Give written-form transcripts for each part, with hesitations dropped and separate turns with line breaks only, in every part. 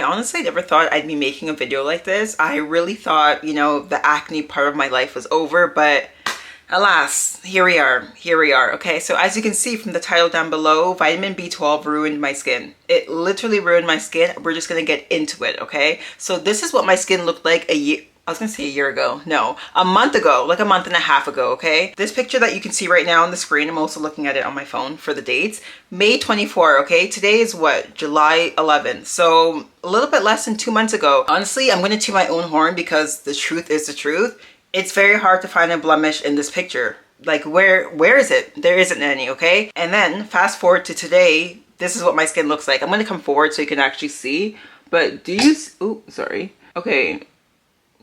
honestly never thought I'd be making a video like this. I really thought, you know, the acne part of my life was over, but alas, here we are. Okay, so as you can see from the title down below, vitamin B12 ruined my skin. It literally ruined my skin. We're just gonna get into it, okay? So this is what my skin looked like I was gonna say a year ago. No, a month ago, like a month and a half ago, okay? This picture that you can see right now on the screen, I'm also looking at it on my phone for the dates. May 24, okay? Today is what? July 11th. So a little bit less than 2 months ago. Honestly, I'm gonna toot my own horn because the truth is the truth. It's very hard to find a blemish in this picture. Like where is it? There isn't any, okay? And then fast forward to today, this is what my skin looks like. I'm gonna come forward so you can actually see. But do you, oh, sorry. Okay.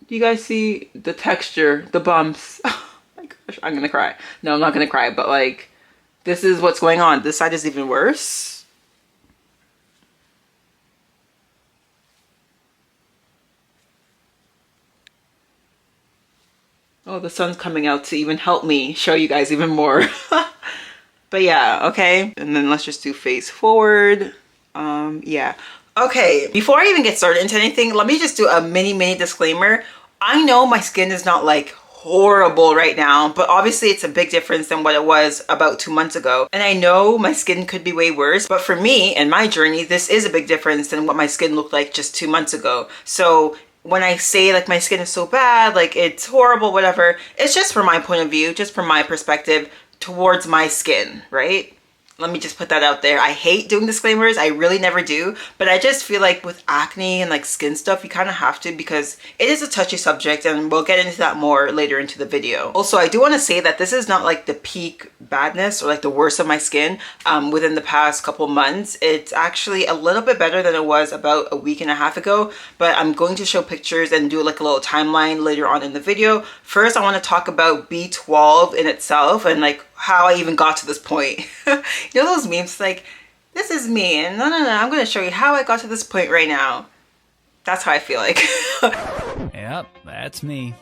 Do you guys see the texture, the bumps? Oh my gosh, I'm gonna cry. No, I'm not gonna cry, but like, this is what's going on. This side is even worse. Oh, the sun's coming out to even help me show you guys even more. But yeah, okay. And then let's just do face forward. Yeah. Okay, before I even get started into anything, let me just do a mini disclaimer. I know my skin is not like horrible right now, but obviously it's a big difference than what it was about 2 months ago. And I know my skin could be way worse, but for me and my journey, this is a big difference than what my skin looked like just 2 months ago. So when I say like my skin is so bad, like it's horrible, whatever, it's just from my point of view, just from my perspective towards my skin, right? Let me just put that out there. I hate doing disclaimers. I really never do. But I just feel like with acne and like skin stuff, you kind of have to because it is a touchy subject and we'll get into that more later into the video. Also, I do want to say that this is not like the peak badness or like the worst of my skin within the past couple months. It's actually a little bit better than it was about a week and a half ago. But I'm going to show pictures and do like a little timeline later on in the video. First, I want to talk about B12 in itself and like how I even got to this point. You know those memes like, this is me, and no, I'm gonna show you how I got to this point right now. That's how I feel like.
Yep, that's me.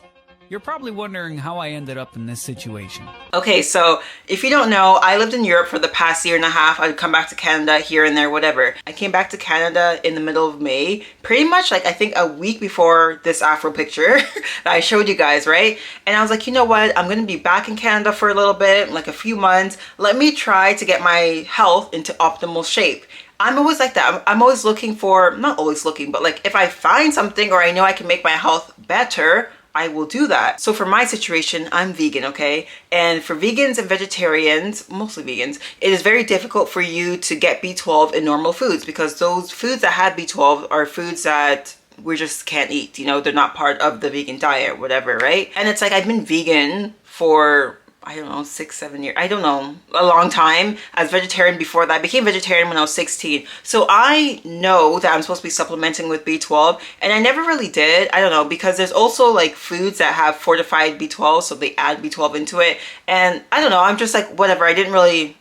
You're probably wondering how I ended up in this situation.
Okay, so if you don't know, I lived in Europe for the past year and a half. I'd come back to Canada here and there, whatever. I came back to Canada in the middle of May, pretty much like I think a week before this Afro picture that I showed you guys, right? And I was like, you know what? I'm gonna be back in Canada for a little bit, like a few months. Let me try to get my health into optimal shape. I'm always like that. I'm always looking for, not always looking, but like if I find something or I know I can make my health better, I will do that. So for my situation, I'm vegan, okay? And for vegans and vegetarians, mostly vegans, it is very difficult for you to get B12 in normal foods because those foods that have B12 are foods that we just can't eat. You know, they're not part of the vegan diet, whatever, right? And it's like I've been vegan for, I don't know, 6, 7 years. I don't know, a long time. As vegetarian before that. I became vegetarian when I was 16. So I know that I'm supposed to be supplementing with B12 and I never really did. I don't know, because there's also like foods that have fortified B12, so they add B12 into it. And I don't know, I'm just like, whatever. I didn't really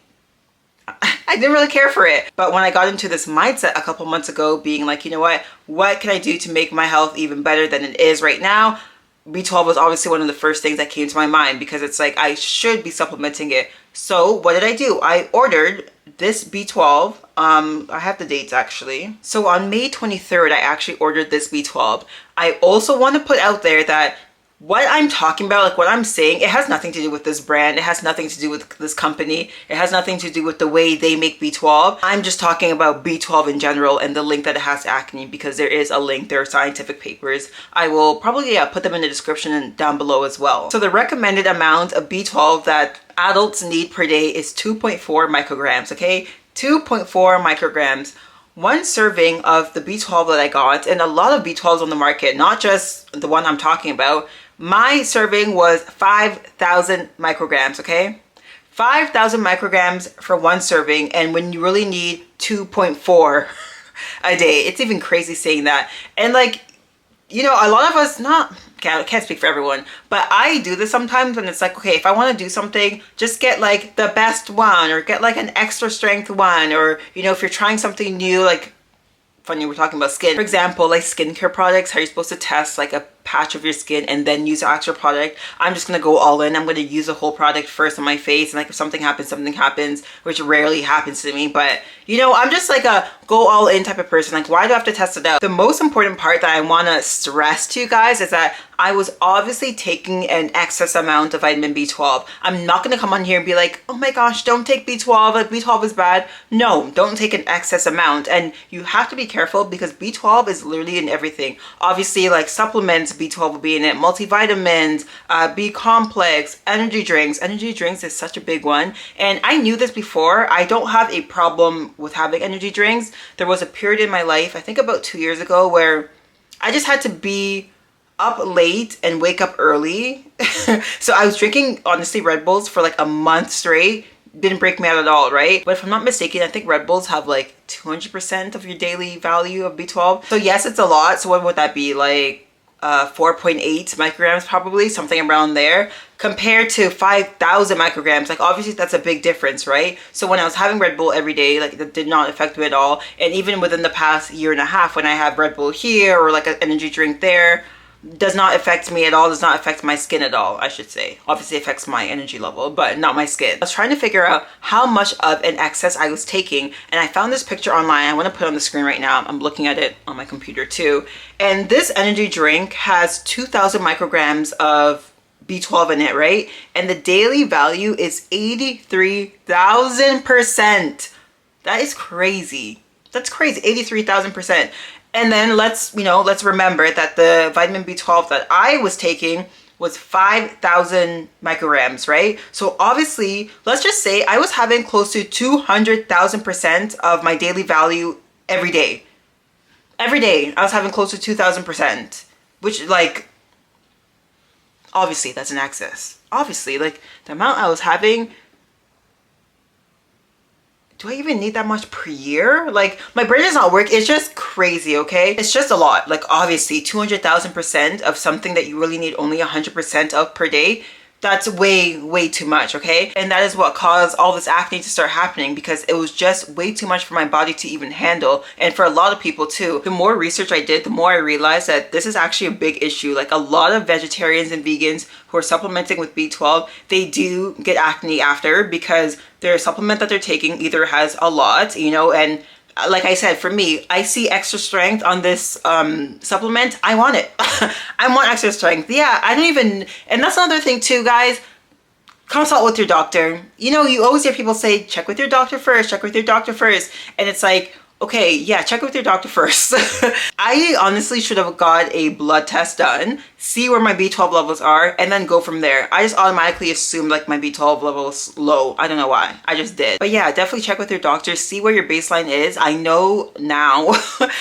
care for it. But when I got into this mindset a couple months ago, being like, you know what can I do to make my health even better than it is right now? B12 was obviously one of the first things that came to my mind because it's like I should be supplementing it. So what did I do? I ordered this B12. I have the dates actually. So on May 23rd, I actually ordered this B12. I also want to put out there that what I'm talking about, like what I'm saying, it has nothing to do with this brand. It has nothing to do with this company. It has nothing to do with the way they make B12. I'm just talking about B12 in general and the link that it has to acne because there is a link. There are scientific papers. I will probably put them in the description and down below as well. So the recommended amount of B12 that adults need per day is 2.4 micrograms, okay? 2.4 micrograms. One serving of the B12 that I got, and a lot of B12s on the market, not just the one I'm talking about, my serving was 5,000 micrograms, okay? 5,000 micrograms for one serving, and when you really need 2.4 a day. It's even crazy saying that. And like, you know, a lot of us, can't speak for everyone, but I do this sometimes when it's like, okay, if I want to do something, just get like the best one or get like an extra strength one, or, you know, if you're trying something new, like, funny, we're talking about skin. For example, like skincare products, how you're supposed to test like a patch of your skin and then use the actual product. I'm just gonna go all in. I'm gonna use the whole product first on my face, and like if something happens, which rarely happens to me, but you know, I'm just like a go all in type of person. Like, why do I have to test it out? The most important part that I want to stress to you guys is that I was obviously taking an excess amount of vitamin B12. I'm not going to come on here and be like, oh my gosh, don't take B12, like B12 is bad. No, don't take an excess amount. And you have to be careful because B12 is literally in everything. Obviously, like supplements, B12 will be in it, multivitamins, B complex, energy drinks. Energy drinks is such a big one. And I knew this before. I don't have a problem with having energy drinks. There was a period in my life, I think about 2 years ago, where I just had to be up late and wake up early. So I was drinking, honestly, Red Bulls for like a month straight. Didn't break me out at all, right? But if I'm not mistaken, I think Red Bulls have like 200% of your daily value of B12. So yes, it's a lot. So what would that be? Like 4.8 micrograms, probably something around there, compared to 5,000 micrograms. Like obviously that's a big difference, right? So when I was having Red Bull every day, like that did not affect me at all. And even within the past year and a half, when I have Red Bull here or like an energy drink there, does not affect me at all, does not affect my skin at all, I should say. Obviously affects my energy level, but not my skin. I was trying to figure out how much of an excess I was taking, and I found this picture online. I want to put it on the screen right now. I'm looking at it on my computer too. And this energy drink has 2,000 micrograms of B12 in it, right? And the daily value is 83,000%. That is crazy. That's crazy, 83,000%. And then let's remember that the vitamin B12 that I was taking was 5,000 micrograms, right? So obviously, let's just say I was having close to 200,000% of my daily value every day. Every day, I was having close to 2,000%, which like, obviously that's an excess. Obviously, like the amount I was having, do I even need that much per year? Like my brain does not work. It's just crazy, okay? It's just a lot. Like obviously 200,000% of something that you really need only 100% of per day. That's way, way too much, okay? And that is what caused all this acne to start happening, because it was just way too much for my body to even handle. And for a lot of people too. The more research I did, the more I realized that this is actually a big issue. Like a lot of vegetarians and vegans who are supplementing with B12, they do get acne after, because their supplement that they're taking either has a lot, you know, and like I said, for me, I see extra strength on this supplement. I want it. I want extra strength. Yeah, I don't even, and that's another thing too, guys. Consult with your doctor. You know, you always hear people say, check with your doctor first, check with your doctor first. And it's like, okay, yeah, check with your doctor first. I honestly should have got a blood test done, see where my B12 levels are, and then go from there. I just automatically assumed like my B12 level is low. I don't know why. I just did. But yeah, definitely check with your doctor, see where your baseline is. I know now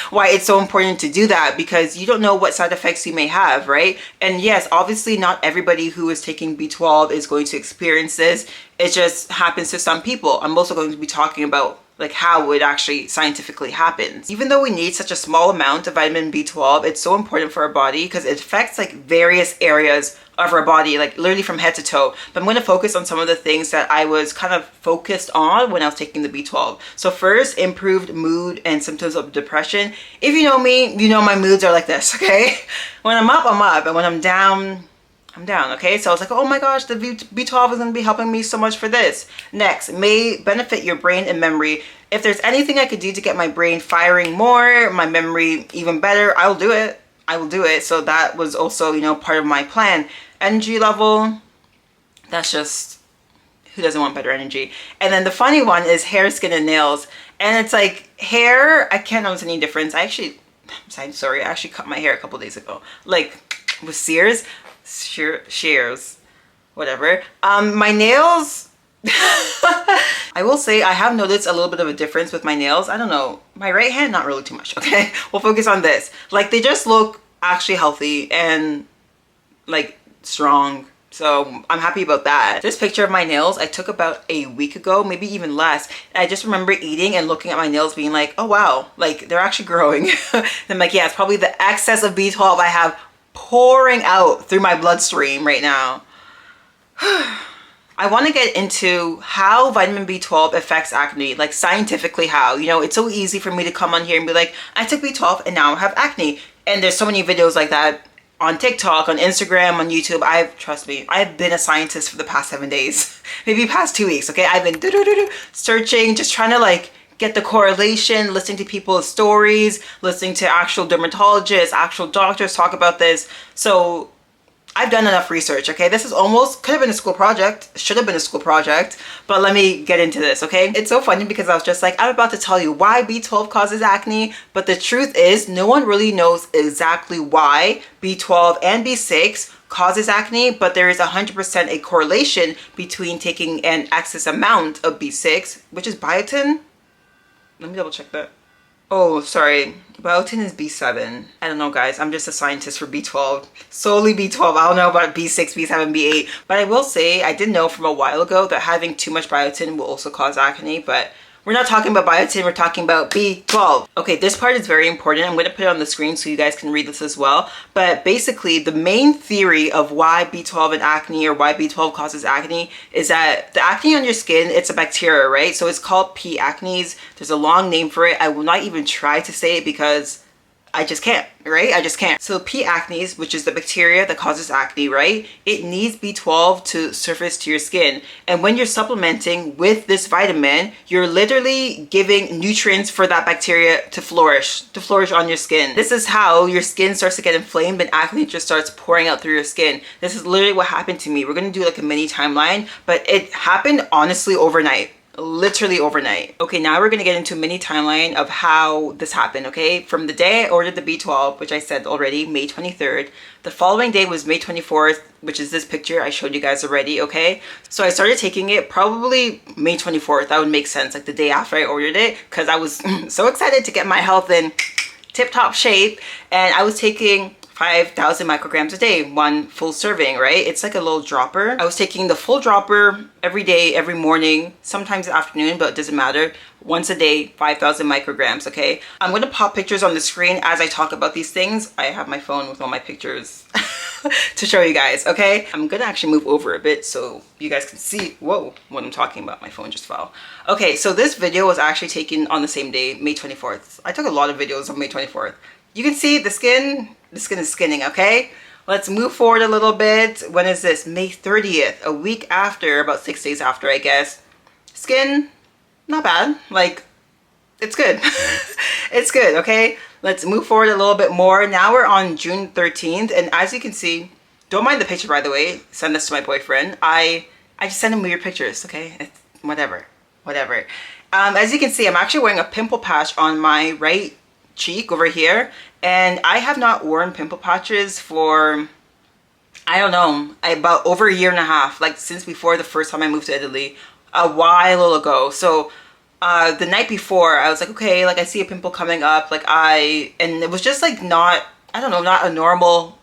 why it's so important to do that, because you don't know what side effects you may have, right? And yes, obviously not everybody who is taking B12 is going to experience this. It just happens to some people. I'm also going to be talking about like how it actually scientifically happens. Even though we need such a small amount of vitamin B12, it's so important for our body because it affects like various areas of our body, like literally from head to toe. But I'm going to focus on some of the things that I was kind of focused on when I was taking the B12. So first, improved mood and symptoms of depression. If you know me, you know my moods are like this, okay? When I'm up, I'm up, and when I'm down, I'm down, okay? So I was like, oh my gosh, the B12 is going to be helping me so much for this. Next, may benefit your brain and memory. If there's anything I could do to get my brain firing more, my memory even better, I will do it. I will do it. So that was also, you know, part of my plan. Energy level, that's just, who doesn't want better energy? And then the funny one is hair, skin, and nails. And it's like hair, I can't notice any difference. I actually cut my hair a couple days ago. Like with shears, whatever. My nails, I will say I have noticed a little bit of a difference with my nails. I don't know, my right hand, not really too much, okay? We'll focus on this. Like they just look actually healthy and like strong. So I'm happy about that. This picture of my nails I took about a week ago, maybe even less. And I just remember eating and looking at my nails being like, oh wow, like they're actually growing. And I'm like, yeah, it's probably the excess of B12 I have pouring out through my bloodstream right now. I want to get into how vitamin B12 affects acne, like scientifically how. You know, it's so easy for me to come on here and be like, I took B12 and now I have acne. And there's so many videos like that on TikTok, on Instagram, on YouTube. Trust me, I've been a scientist for the past 7 days, maybe past 2 weeks, okay? I've been searching, just trying to like get the correlation, listening to people's stories, listening to actual dermatologists, actual doctors talk about this. So I've done enough research, okay? This is almost, could have been a school project, should have been a school project, but let me get into this, okay? It's so funny because I was just like, I'm about to tell you why B12 causes acne, but the truth is no one really knows exactly why B12 and B6 causes acne, but there is 100% a correlation between taking an excess amount of B6, which is biotin. Let me double check that. Oh, sorry. Biotin is B7. I don't know, guys. I'm just a scientist for B12. Solely B12. I don't know about B6, B7, B8. But I will say, I did know from a while ago that having too much biotin will also cause acne, but we're not talking about biotin, we're talking about B12. Okay, this part is very important. I'm going to put it on the screen so you guys can read this as well. But basically, the main theory of why B12 and acne, or why B12 causes acne, is that the acne on your skin, it's a bacteria, right? So it's called P. acnes. There's a long name for it. I will not even try to say it because I just can't, right? I just can't. So P. acnes, which is the bacteria that causes acne, right? It needs B12 to surface to your skin. And when you're supplementing with this vitamin, you're literally giving nutrients for that bacteria to flourish on your skin. This is how your skin starts to get inflamed and acne just starts pouring out through your skin. This is literally what happened to me. We're gonna do like a mini timeline, but it happened honestly overnight. Literally overnight. Okay, now we're gonna get into a mini timeline of how this happened, okay? From the day I ordered the B12, which I said already, May 23rd, the following day was May 24th, which is this picture I showed you guys already, okay? So I started taking it probably May 24th. That would make sense, like the day after I ordered it, because I was so excited to get my health in tip-top shape, and I was taking 5,000 micrograms a day, one full serving, right? It's like a little dropper. I was taking the full dropper every day, every morning, sometimes afternoon, but it doesn't matter. Once a day, 5,000 micrograms, okay? I'm gonna pop pictures on the screen as I talk about these things. I have my phone with all my pictures to show you guys, okay? I'm gonna actually move over a bit so you guys can see, whoa, what I'm talking about. My phone just fell. Okay, so this video was actually taken on the same day, May 24th. I took a lot of videos on May 24th. You can see the skin is skinning, okay? Let's move forward a little bit. When is this? May 30th, a week after, about 6 days after, I guess. Skin, not bad. Like, it's good. It's good, okay? Let's move forward a little bit more. Now we're on June 13th, and as you can see, don't mind the picture, by the way. Send this to my boyfriend. I just send him weird pictures, okay? It's whatever. As you can see, I'm actually wearing a pimple patch on my right cheek over here, and I have not worn pimple patches for, I don't know, about over a year and a half, like since before the first time I moved to Italy, a while ago. So the night before, I was like, okay, like I see a pimple coming up, and it was just like not, I don't know, not a normal,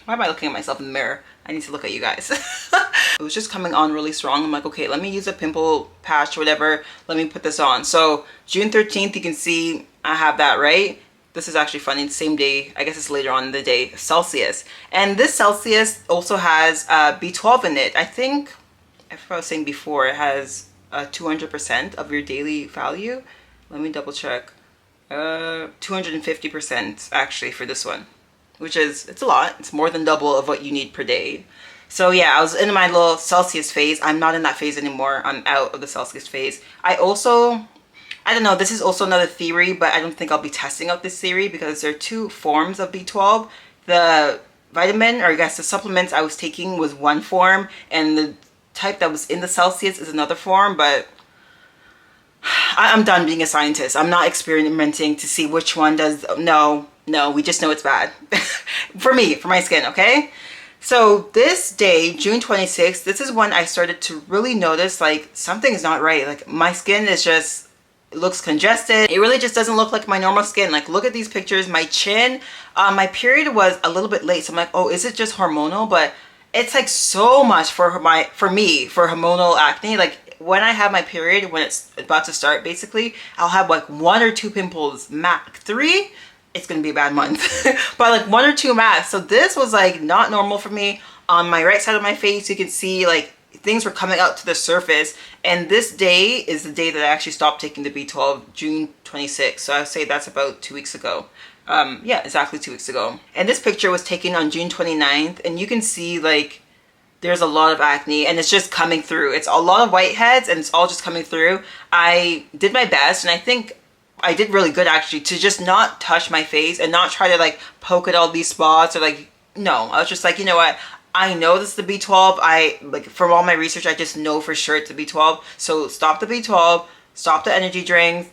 why am I looking at myself in the mirror? I need to look at you guys. It was just coming on really strong. I'm like, okay, let me use a pimple patch or whatever. Let me put this on. So June 13th, you can see I have that, right? This is actually funny. The same day, I guess it's later on in the day, Celsius. And this Celsius also has B12 in it. I think, if I was saying before, it has 200% of your daily value. Let me double check. 250% actually for this one, which is, it's a lot. It's more than double of what you need per day. So yeah, I was in my little Celsius phase. I'm not in that phase anymore. I'm out of the Celsius phase. I don't know, this is also another theory, but I don't think I'll be testing out this theory because there are two forms of B12. The vitamin, or I guess the supplements I was taking was one form, and the type that was in the Celsius is another form, but I'm done being a scientist. I'm not experimenting to see which one does, no, we just know it's bad. For me, for my skin, okay? So this day, June 26th, this is when I started to really notice like something is not right. Like my skin is just, it looks congested. It really just doesn't look like my normal skin. Like look at these pictures, my chin, my period was a little bit late. So I'm like, oh, is it just hormonal? But it's like so much for me, for hormonal acne. Like when I have my period, when it's about to start, basically, I'll have like 1 or 2 pimples, max 3. It's gonna be a bad month, but like 1 or 2 max. So this was like not normal for me. On my right side of my face, you can see like things were coming out to the surface. And this day is the day that I actually stopped taking the B12, June 26th. So I would say that's about 2 weeks ago. Yeah, exactly 2 weeks ago. And this picture was taken on June 29th, and you can see like there's a lot of acne and it's just coming through. It's a lot of whiteheads and it's all just coming through. I did my best, and I think I did really good actually, to just not touch my face and not try to like poke at all these spots or like, no, I was just like, you know what? I know this is the B12. I like, from all my research, I just know for sure it's the B12. So stop the B12, stop the energy drinks.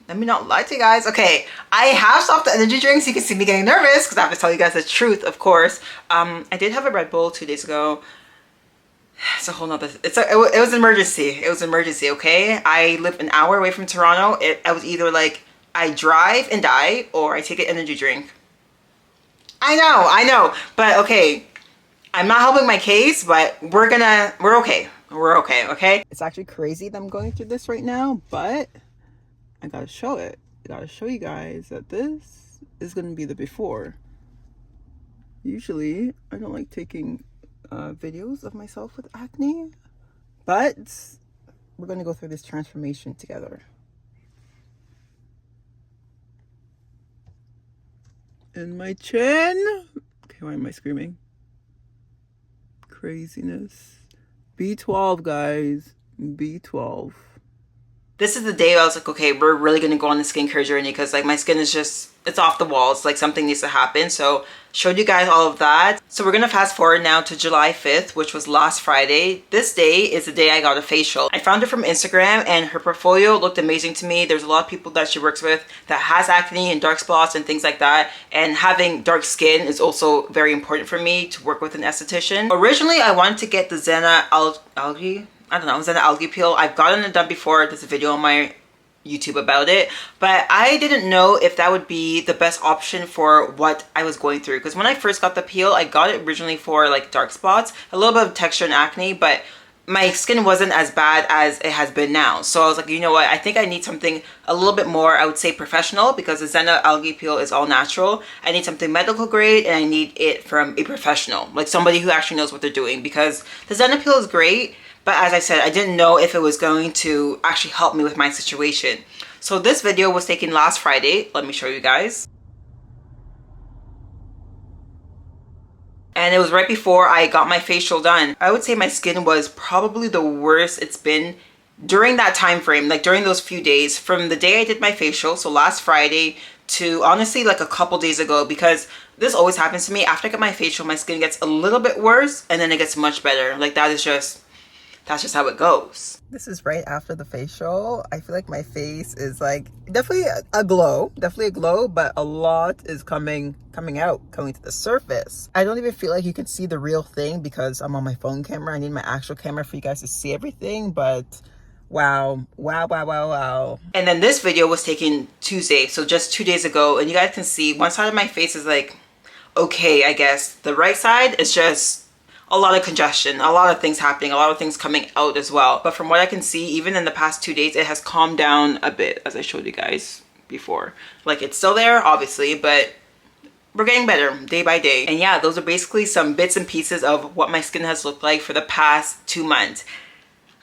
Let me not lie to you guys. Okay, I have stopped the energy drinks. You can see me getting nervous because I have to tell you guys the truth, of course. I did have a Red Bull 2 days ago. It's a whole nother, it was an emergency. It was an emergency, okay? I live an hour away from Toronto. I was either like, I drive and die or I take an energy drink. I know, but okay. I'm not helping my case, but we're okay. We're okay, okay? It's actually crazy that I'm going through this right now, but I gotta show it. I gotta show you guys that this is gonna be the before. Usually, I don't like taking videos of myself with acne, but we're gonna go through this transformation together. And my chin. Okay, why am I screaming? Craziness. B12, guys. B12. This is the day I was like, okay, we're really gonna go on the skincare journey because like my skin is just, it's off the walls. Like something needs to happen. So showed you guys all of that. So we're gonna fast forward now to July 5th, which was last Friday. This day is the day I got a facial. I found her from Instagram and her portfolio looked amazing to me. There's a lot of people that she works with that has acne and dark spots and things like that. And having dark skin is also very important for me to work with an esthetician. Originally, I wanted to get the Zena algae. I don't know, was that an algae peel? I've gotten it done before. There's a video on my YouTube about it, but I didn't know if that would be the best option for what I was going through. Because when I first got the peel, I got it originally for like dark spots, a little bit of texture and acne, but my skin wasn't as bad as it has been now. So I was like, you know what? I think I need something a little bit more, I would say professional, because the Zena algae peel is all natural. I need something medical grade and I need it from a professional, like somebody who actually knows what they're doing, because the Zena peel is great. But as I said, I didn't know if it was going to actually help me with my situation. So this video was taken last Friday. Let me show you guys. And it was right before I got my facial done. I would say my skin was probably the worst it's been during that time frame, like during those few days, from the day I did my facial, so last Friday, to honestly like a couple days ago, because this always happens to me. After I get my facial, my skin gets a little bit worse and then it gets much better. Like that's just how it goes. This is right after the facial. I feel like my face is like definitely a glow, but a lot is coming to the surface. I don't even feel like you can see the real thing because I'm on my phone camera. I need my actual camera for you guys to see everything, but wow. And then this video was taken Tuesday, so just 2 days ago, and you guys can see one side of my face is like okay, I guess. The right side is just a lot of congestion, a lot of things happening, a lot of things coming out as well. But from what I can see, even in the past 2 days, it has calmed down a bit, as I showed you guys before. Like it's still there, obviously, but we're getting better day by day. And yeah, those are basically some bits and pieces of what my skin has looked like for the past 2 months.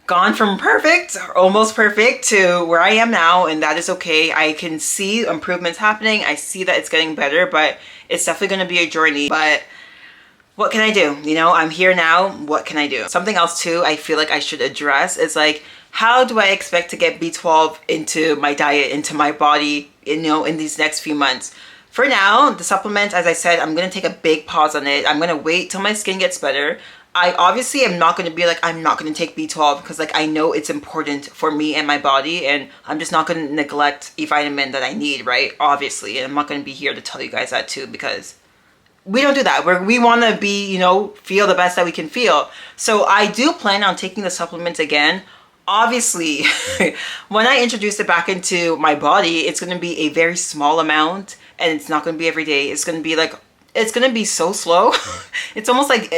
Gone from perfect, or almost perfect, to where I am now, and that is okay. I can see improvements happening. I see that it's getting better, but it's definitely going to be a journey. But what can I do? You know, I'm here now. What can I do? Something else too I feel like I should address is like, how do I expect to get B12 into my diet, into my body, you know, in these next few months? For now, the supplements, as I said, I'm going to take a big pause on it. I'm going to wait till my skin gets better. I obviously am not going to be like, I'm not going to take B12 because like I know it's important for me and my body, and I'm just not going to neglect a vitamin that I need, right? Obviously, and I'm not going to be here to tell you guys that too, because we don't do that. We want to be, you know, feel the best that we can feel. So I do plan on taking the supplements again. Obviously, when I introduce it back into my body, it's going to be a very small amount, and it's not going to be every day. It's going to be like, it's going to be so slow. It's almost like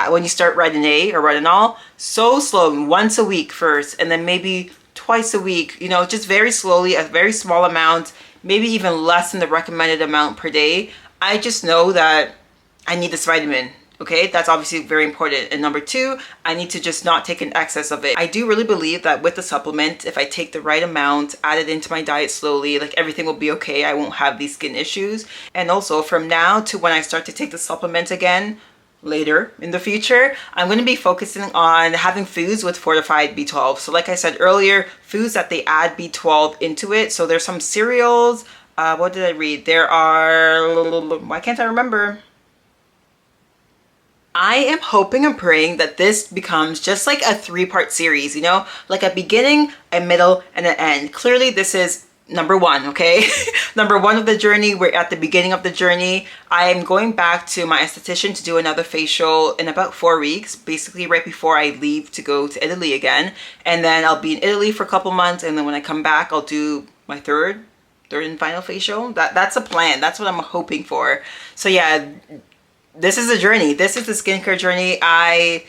when you start Retin-A or retinol, so slow, once a week first, and then maybe twice a week, you know, just very slowly, a very small amount, maybe even less than the recommended amount per day. I just know that I need this vitamin. Okay, that's obviously very important. And number two, I need to just not take an excess of it. I do really believe that with the supplement, if I take the right amount, add it into my diet slowly, like everything will be okay. I won't have these skin issues. And also from now to when I start to take the supplement again, later in the future, I'm going to be focusing on having foods with fortified B12. So like I said earlier, foods that they add B12 into it. So there's some cereals. What did I read? There are, why can't I remember? I am hoping and praying that this becomes just like a 3-part series, you know, like a beginning, a middle, and an end. Clearly this is number one, okay? Number one of the journey. We're at the beginning of the journey. I am going back to my esthetician to do another facial in about 4 weeks, basically right before I leave to go to Italy again. And then I'll be in Italy for a couple months, and then when I come back, I'll do my third and final facial. That's a plan. That's what I'm hoping for. So yeah, this is a journey. This is the skincare journey. I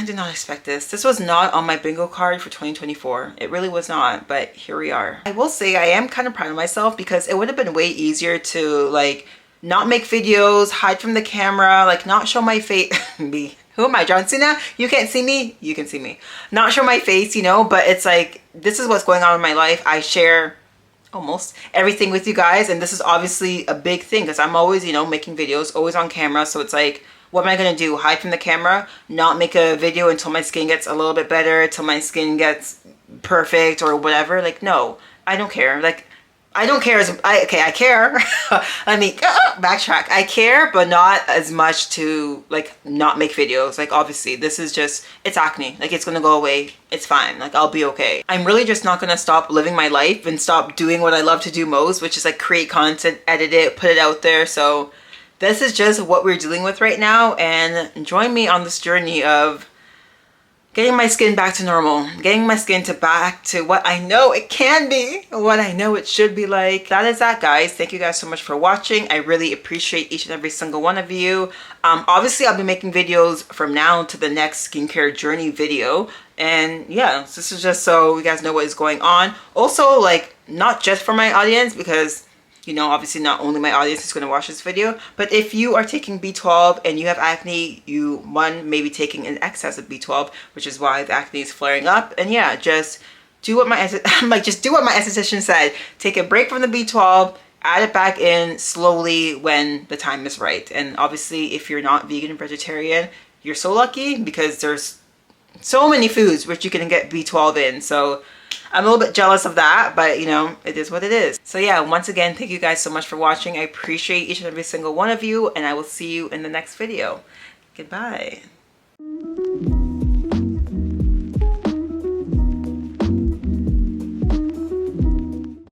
did not expect this. This was not on my bingo card for 2024. It really was not, but here we are. I will say I am kind of proud of myself because it would have been way easier to like not make videos, hide from the camera, like not show my face. Me. Who am I, John Cena? You can't see me? You can see me. Not show my face, you know, but it's like, this is what's going on in my life. I share almost everything with you guys, and this is obviously a big thing because I'm always, you know, making videos, always on camera. So it's like, what am I gonna do? Hide from the camera, not make a video until my skin gets a little bit better, until my skin gets perfect or whatever? Like, no, I don't care. Like, I don't care I care. Let me backtrack. I care, but not as much to like not make videos. Like obviously this is just, it's acne. Like it's gonna go away. It's fine. Like I'll be okay. I'm really just not gonna stop living my life and stop doing what I love to do most, which is like create content, edit it, put it out there. So this is just what we're dealing with right now, and join me on this journey of getting my skin back to normal, getting my skin back to what I know it can be, what I know it should be like. That is that, guys. Thank you guys so much for watching. I really appreciate each and every single one of you. Obviously, I'll be making videos from now to the next skincare journey video. And yeah, this is just so you guys know what is going on. Also, like, not just for my audience, because you know, obviously not only my audience is going to watch this video, but if you are taking B12 and you have acne, you, one, may be taking an excess of B12, which is why the acne is flaring up. And yeah, just do what my, just do what my esthetician said. Take a break from the B12, add it back in slowly when the time is right. And obviously, if you're not vegan and vegetarian, you're so lucky because there's so many foods which you can get B12 in. So I'm a little bit jealous of that, but you know, it is what it is. So yeah, once again, thank you guys so much for watching. I appreciate each and every single one of you, and I will see you in the next video. Goodbye.